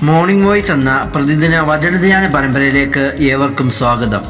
Morning voice എന്ന പ്രതിദിന വചനധ്യാന പരമ്പരയിലേക്ക് ഏവർക്കും സ്വാഗതം.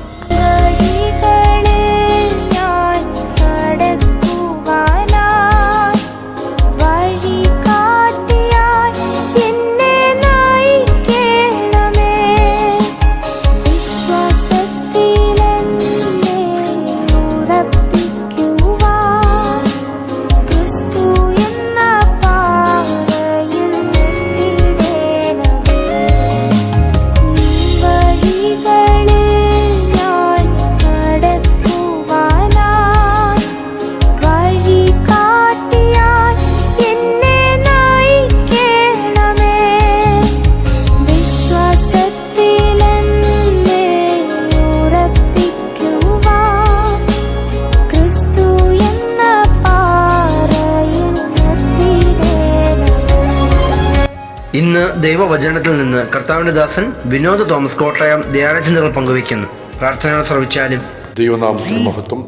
ഇന്ന് ദൈവവചനത്തിൽ നിന്ന് കർത്താവിന്റെ ദാസൻ വിനോദ് തോമസ് കോട്ടയം ധ്യാനചിന്തകൾ പങ്കുവയ്ക്കുന്നു. പ്രാർത്ഥനകൾ ശ്രവിച്ചാലും. ദൈവനാമത്തിന് മഹത്വം.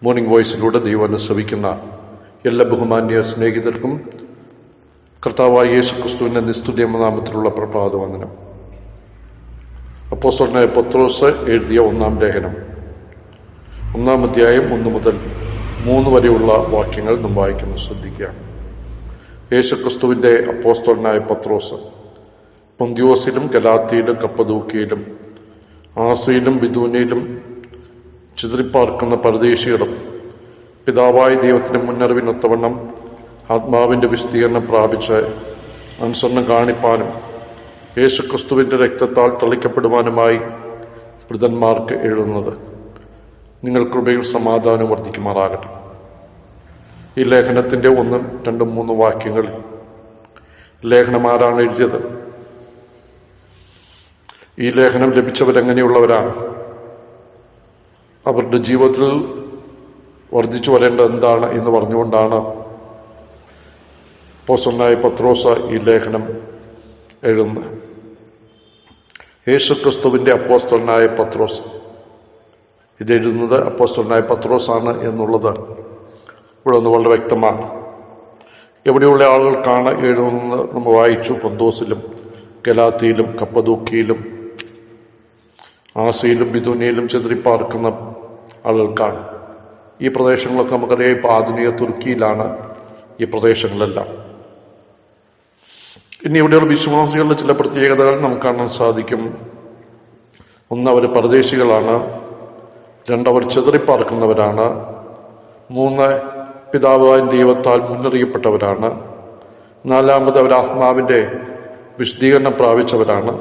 മോർണിംഗ് വോയിസിലൂടെ ദൈവം ശ്രവിക്കുന്ന എല്ലാ ബഹുമാന്യ സ്നേഹിതർക്കും കർത്താവായ യേശു ക്രിസ്തുവിന്റെ നിസ്തുല്യ നാമത്തിലുള്ള പ്രഭാതവന്ദനം. അപ്പോസ്തലനായ പത്രോസ് എഴുതിയ 1-ാം ലേഖനം 1-ാം അധ്യായം 1 മുതൽ 3 വരെയുള്ള വാക്യങ്ങൾ നാം വായിക്കുന്നു. ശ്രദ്ധിക്കുക. യേശുക്രിസ്തുവിന്റെ അപ്പോസ്തലനായ പത്രോസ് പൊന്തിയോസിലും ഗലാത്യയിലും കപ്പദോക്യയിലും ആസിയിലും ബിദൂനിയിലും ചിതറിപ്പാർക്കുന്ന പരദേശികളും പിതാവായ ദൈവത്തിന്റെ മുന്നറിവിനൊത്തവണ്ണം ആത്മാവിന്റെ വിശദീകരണം പ്രാപിച്ച് അനുസരണം കാണിപ്പാനും യേശുക്രിസ്തുവിന്റെ രക്തത്താൽ തളിക്കപ്പെടുവാനുമായി വൃതന്മാർക്ക് എഴുതുന്നത്, നിങ്ങൾ കൃപയും സമാധാനവും വർദ്ധിക്കുമാറാകട്ടെ. ഈ ലേഖനത്തിന്റെ 1, 2, 3 വാക്യങ്ങളിൽ ലേഖനം ആരാണ് എഴുതിയത്? ഈ ലേഖനം ലഭിച്ചവരെങ്ങനെയുള്ളവരാണ്? അവരുടെ ജീവിതത്തിൽ വർദ്ധിച്ചു വരേണ്ടത് എന്താണ് എന്ന് പറഞ്ഞുകൊണ്ടാണ് അപ്പോസ്തലനായ പത്രോസ് ഈ ലേഖനം എഴുതുന്നത്. യേശുക്രിസ്തുവിന്റെ അപ്പോസ്തലനായ പത്രോസ് ഇതെഴുതുന്നത് അപ്പോസ്തലനായ പത്രോസാണ് എന്നുള്ളത് ഇവിടെ ഒന്ന് വളരെ വ്യക്തമാണ്. എവിടെയുള്ള ആളുകൾക്കാണ് എഴുതുന്നത്? നമ്മൾ വായിച്ചു. പൊന്തോസിലും ഗലാത്യയിലും കപ്പദോക്യയിലും ആസിയിലും ബിദൂനിയിലും ചിതറിപ്പാർക്കുന്ന ആളുകൾക്കാണ്. ഈ പ്രദേശങ്ങളൊക്കെ നമുക്കറിയാം. ഇപ്പോൾ ആധുനിക തുർക്കിയിലാണ് ഈ പ്രദേശങ്ങളെല്ലാം. ഇനി ഇവിടെയുള്ള വിശ്വാസികളുടെ ചില പ്രത്യേകതകൾ നമുക്ക് കാണാൻ സാധിക്കും. 1, അവർ പരദേശികളാണ്. 2, അവർ ചിതറിപ്പാർക്കുന്നവരാണ്. 3, പിതാവായ ദൈവത്താൽ മുന്നറിയപ്പെട്ടവരാണ്. 4, അവർ ആത്മാവിന്റെ വിശദീകരണം പ്രാപിച്ചവരാണ്.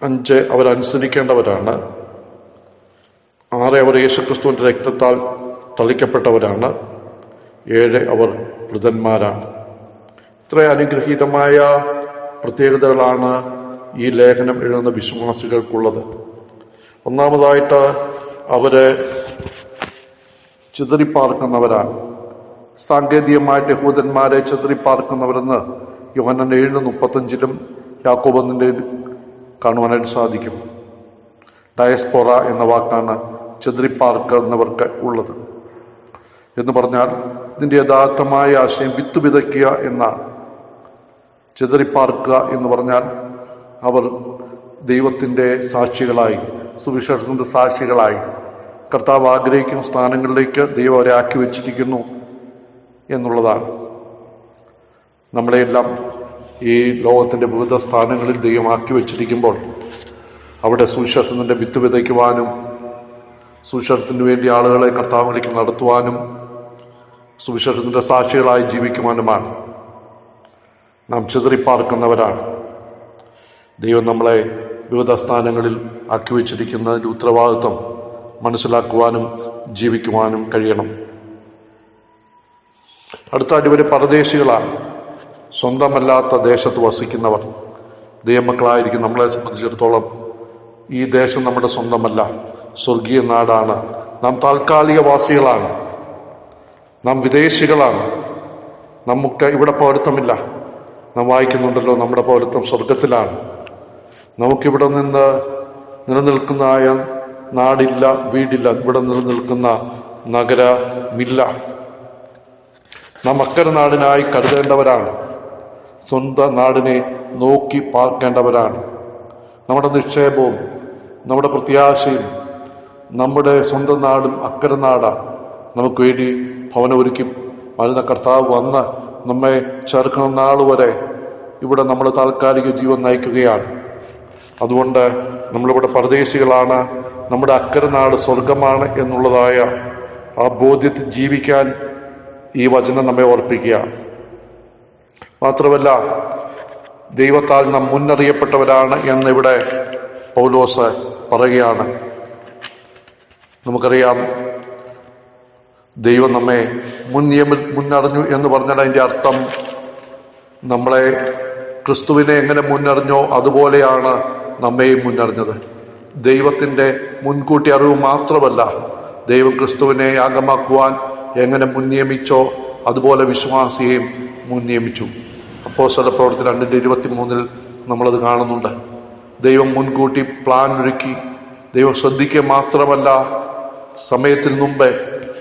5, അവരനുസരിക്കേണ്ടവരാണ്. 6, അവർ യേശുക്രിസ്തുവിന്റെ രക്തത്താൽ തളിക്കപ്പെട്ടവരാണ്. 7, അവർ വൃതന്മാരാണ്. ഇത്ര അനുഗ്രഹീതമായ പ്രത്യേകതകളാണ് ഈ ലേഖനം എഴുതുന്ന വിശ്വാസികൾക്കുള്ളത്. ഒന്നാമതായിട്ട് അവര് ചിതറിപ്പാർക്കുന്നവരാണ്. സാങ്കേതികമായിട്ട് യഹൂദന്മാരെ ചിതറിപ്പാർക്കുന്നവരെന്ന് യോഹന്നാൻ 7:35 യാക്കോബ് 1 കാണുവാനായിട്ട് സാധിക്കും. ഡയസ്പോറ എന്ന വാക്കാണ് ചിതറിപ്പാർക്കുന്നവർക്ക് ഉള്ളത്. എന്ന് പറഞ്ഞാൽ ഇതിന്റെ യഥാർത്ഥമായ ആശയം വിത്ത് വിതയ്ക്കുക എന്നാണ്. ചിതറിപ്പാർക്കുക എന്ന് പറഞ്ഞാൽ അവർ ദൈവത്തിന്റെ സാക്ഷികളായി, സുവിശേഷത്തിന്റെ സാക്ഷികളായി കർത്താവ് ആഗ്രഹിക്കുന്ന സ്ഥാനങ്ങളിലേക്ക് ദൈവം അവരെ ആക്കി വെച്ചിരിക്കുന്നു എന്നുള്ളതാണ്. നമ്മളെല്ലാം ഈ ലോകത്തിന്റെ വിവിധ സ്ഥാനങ്ങളിൽ ദൈവം ആക്കി വെച്ചിരിക്കുമ്പോൾ അവിടെ സുവിശേഷത്തിന്റെ വിത്ത് വിതയ്ക്കുവാനും സുവിശേഷത്തിന് വേണ്ടി ആളുകളെ കർത്താവിലേക്ക് നടത്തുവാനും സുവിശേഷത്തിന്റെ സാക്ഷികളായി ജീവിക്കുവാനുമാണ്. നാം ചിതറിപ്പാർക്കുന്നവരാണ്. ദൈവം നമ്മളെ വിവിധ സ്ഥാനങ്ങളിൽ ആക്കി വെച്ചിരിക്കുന്നതിന്റെ ഉത്തരവാദിത്വം മനസ്സിലാക്കുവാനും ജീവിക്കുവാനും കഴിയണം. അടുത്ത അടിവര് പരദേശികളാണ്. സ്വന്തമല്ലാത്ത ദേശത്ത് വസിക്കുന്നവർ. ദൈവമക്കളായിരിക്കും നമ്മളെ സംബന്ധിച്ചിടത്തോളം ഈ ദേശം നമ്മുടെ സ്വന്തമല്ല, സ്വർഗീയ നാടാണ്. നാം താൽക്കാലിക വാസികളാണ്, നാം വിദേശികളാണ്. നമുക്ക് ഇവിടെ പൗരത്വമില്ല. നാം വായിക്കുന്നുണ്ടല്ലോ, നമ്മുടെ പൗരത്വം സ്വർഗത്തിലാണ്. നമുക്കിവിടെ നിന്ന് നിലനിൽക്കുന്ന നാടില്ല, വീടില്ല. ഇവിടെ നിലനിൽക്കുന്ന നഗരമില്ല. നാം അക്കരെ നാടിനായി കരുതേണ്ടവരാണ്. സ്വന്തം നാടിനെ നോക്കി പാർക്കേണ്ടവരാണ്. നമ്മുടെ നിക്ഷേപവും നമ്മുടെ പ്രത്യാശയും നമ്മുടെ സ്വന്തം നാടും അക്കരെ നാടാണ്. നമുക്ക് വേണ്ടി ഭവനം ഒരുക്കി വരുന്ന കർത്താവ് വന്ന് നമ്മെ ചേർക്കുന്ന നാൾ വരെ ഇവിടെ നമ്മൾ താൽക്കാലിക ജീവൻ നയിക്കുകയാണ്. അതുകൊണ്ട് നമ്മളിവിടെ പരദേശികളാണ്, നമ്മുടെ അക്കരെ നാട് സ്വർഗമാണ് എന്നുള്ളതായ ആ ബോധ്യത്തിൽ ജീവിക്കാൻ ഈ വചനം നമ്മെ ഓർപ്പിക്കുക. മാത്രമല്ല, ദൈവത്താൽ നാം മുന്നറിയപ്പെട്ടവരാണ് എന്നിവിടെ പൗലോസ് പറയുകയാണ്. നമുക്കറിയാം, ദൈവം നമ്മെ മുന്നറിഞ്ഞു എന്ന് പറഞ്ഞാൽ അതിൻ്റെ അർത്ഥം നമ്മളെ ക്രിസ്തുവിനെ എങ്ങനെ മുന്നറിഞ്ഞോ അതുപോലെയാണ് നമ്മെയും മുന്നറിഞ്ഞത്. ദൈവത്തിൻ്റെ മുൻകൂട്ടി അറിവ് മാത്രമല്ല, ദൈവം ക്രിസ്തുവിനെ യാഗമാക്കുവാൻ എങ്ങനെ മുൻനിയമിച്ചോ അതുപോലെ വിശ്വാസിയെയും മുൻനിയമിച്ചു. അപ്പോസ്തല പ്രവൃത്തി 2:23 നമ്മളത് കാണുന്നുണ്ട്. ദൈവം മുൻകൂട്ടി പ്ലാൻ ഒരുക്കി. ദൈവം ശ്രദ്ധിക്കുക മാത്രമല്ല, സമയത്തിന് മുമ്പേ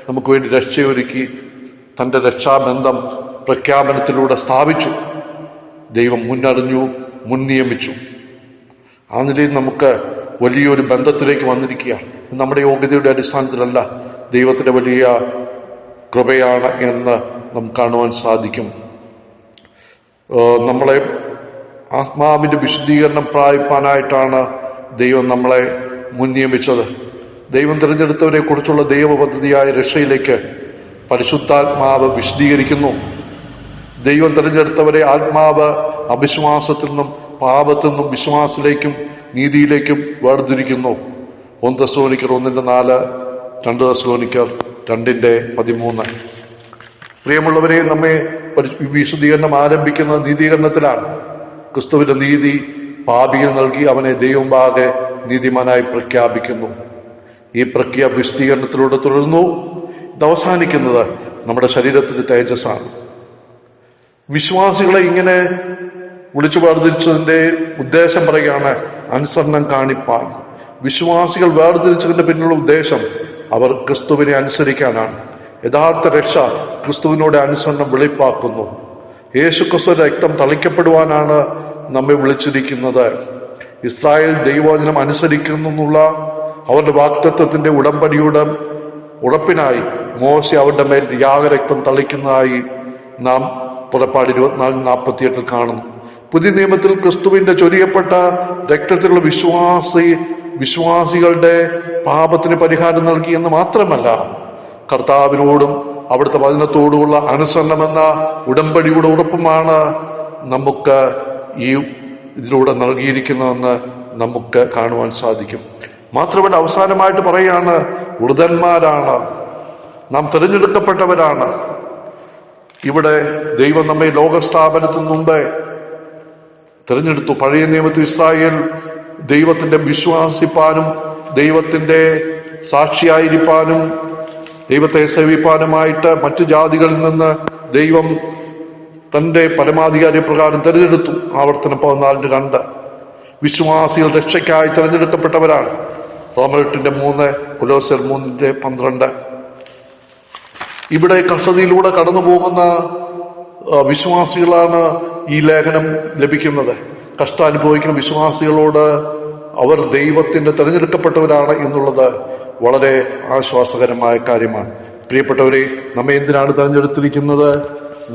നമുക്ക് വേണ്ടി രക്ഷയൊരുക്കി തൻ്റെ രക്ഷാബന്ധം പ്രഖ്യാപനത്തിലൂടെ സ്ഥാപിച്ചു. ദൈവം മുന്നറിഞ്ഞു, മുൻനിയമിച്ചു. ആ നിലയിൽ നമുക്ക് വലിയൊരു ബന്ധത്തിലേക്ക് വന്നിരിക്കുക. നമ്മുടെ യോഗ്യതയുടെ അടിസ്ഥാനത്തിലല്ല, ദൈവത്തിൻ്റെ വലിയ കൃപയാണ് എന്ന് നമുക്ക് കാണുവാൻ സാധിക്കും. നമ്മളെ ആത്മാവിൻ്റെ വിശുദ്ധീകരണം പ്രാപിപ്പാനായിട്ടാണ് ദൈവം നമ്മളെ മുൻനിയമിച്ചത്. ദൈവം തിരഞ്ഞെടുത്തവരെ കുറിച്ചുള്ള ദൈവ പദ്ധതിയായ രക്ഷയിലേക്ക് പരിശുദ്ധാത്മാവ് വിശദീകരിക്കുന്നു. ദൈവം തിരഞ്ഞെടുത്തവരെ ആത്മാവ് അവിശ്വാസത്തിൽ നിന്നും പാപത്തിൽ നിന്നും വിശ്വാസത്തിലേക്കും നീതിയിലേക്കും വേർതിരിക്കുന്നു. 1 തെസ്സലോനിക്കർ 1:4, 2 തെസ്സലോനിക്കർ 2:13. പ്രിയമുള്ളവരെ, നമ്മെ വിശുദ്ധീകരണം ആരംഭിക്കുന്ന നീതീകരണത്തിലാണ്. ക്രിസ്തുവിന്റെ നീതി പാപിയിൽ നൽകി അവനെ ദൈവമുമ്പാകെ നീതിമാനായി പ്രഖ്യാപിക്കുന്നു. ഈ പ്രക്രിയ വിശുദ്ധീകരണത്തിലൂടെ തുടർന്നു. ഇത് അവസാനിക്കുന്നത് നമ്മുടെ ശരീരത്തിന്റെ തേജസ്സാണ്. വിശ്വാസികളെ ഇങ്ങനെ വിളിച്ചു വേർതിരിച്ചതിന്റെ ഉദ്ദേശം പറയുകയാണ്, അനുസരണം കാണിപ്പാൻ. വിശ്വാസികൾ വേർതിരിച്ചതിന്റെ പിന്നിലുള്ള ഉദ്ദേശം അവർ ക്രിസ്തുവിനെ അനുസരിക്കാനാണ്. യഥാർത്ഥ രക്ഷ ക്രിസ്തുവിനോട് അനുസരണം വെളിപ്പാക്കുന്നു. യേശു ക്രിസ്തു രക്തം തളിക്കപ്പെടുവാനാണ് നമ്മെ വിളിച്ചിരിക്കുന്നത്. ഇസ്രായേൽ ദൈവവചനം അനുസരിക്കുന്നുള്ള അവരുടെ വാഗ്ദത്തത്തിന്റെ ഉടമ്പടിയുടെ ഉറപ്പിനായി മോശെ അവരുടെ മേൽ യാഗരക്തം തളിക്കുന്നതായി നാം പുറപ്പാട് 24:48 കാണുന്നു. പുതിയ നിയമത്തിൽ ക്രിസ്തുവിന്റെ ചൊരിയപ്പെട്ട രക്തത്തിലുള്ള വിശ്വാസികളുടെ പാപത്തിന് പരിഹാരം നൽകി എന്ന് മാത്രമല്ല, കർത്താവിനോടും അവിടുത്തെ വചനത്തോടുമുള്ള അനുസരണമെന്ന ഉടമ്പടിയുടെ ഉറപ്പുമാണ് നമുക്ക് ഈ ഇതിലൂടെ നൽകിയിരിക്കുന്നതെന്ന് നമുക്ക് കാണുവാൻ സാധിക്കും. മാത്രമല്ല, അവസാനമായിട്ട് പറയാണ്, വൃതന്മാരാണ്, നാം തിരഞ്ഞെടുക്കപ്പെട്ടവരാണ്. ഇവിടെ ദൈവം നമ്മെ ലോകസ്ഥാപനത്തിന് മുമ്പേ തിരഞ്ഞെടുത്തു. പഴയ നിയമത്തിൽ ഇസ്രായേൽ ദൈവത്തിന്റെ വിശ്വാസിപ്പാനും ദൈവത്തിന്റെ സാക്ഷിയായിരിക്കാനും ദൈവത്തെ സേവിപ്പാനുമായിട്ട് മറ്റു ജാതികളിൽ നിന്ന് ദൈവം തന്റെ പരമാധികാരി പ്രകാരം തിരഞ്ഞെടുത്തു. ആവർത്തനം 14:2. വിശ്വാസികൾ രക്ഷയ്ക്കായി തിരഞ്ഞെടുക്കപ്പെട്ടവരാണ്. റോമർ 8:3, കൊലോസ്യർ 3:12. ഇവിടെ കഷ്ടതയിലൂടെ കടന്നു പോകുന്ന വിശ്വാസികളാണ് ഈ ലേഖനം ലഭിക്കുന്നത്. കഷ്ടം അനുഭവിക്കുന്ന വിശ്വാസികളോട് അവർ ദൈവത്തിന്റെ തിരഞ്ഞെടുക്കപ്പെട്ടവരാണ് എന്നുള്ളത് വളരെ ആശ്വാസകരമായ കാര്യമാണ്. പ്രിയപ്പെട്ടവരെ, നമ്മെ എന്തിനാണ് തിരഞ്ഞെടുത്തിരിക്കുന്നത്?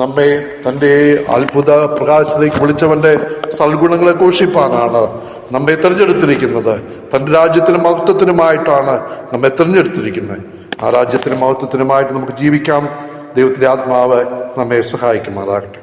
നമ്മെ തന്റെ അത്ഭുത പ്രകാശത്തിലേക്ക് വിളിച്ചവന്റെ സൽഗുണങ്ങളെ ഘോഷിപ്പാനാണ് നമ്മെ തിരഞ്ഞെടുത്തിരിക്കുന്നത്. തന്റെ രാജ്യത്തിനും മഹത്വത്തിനുമായിട്ടാണ് നമ്മെ തിരഞ്ഞെടുത്തിരിക്കുന്നത്. ആ രാജ്യത്തിനും മഹത്വത്തിനുമായിട്ട് നമുക്ക് ജീവിക്കാം. ദൈവത്തിന്റെ ആത്മാവ് നമ്മെ സഹായിക്കുമാറാകട്ടെ.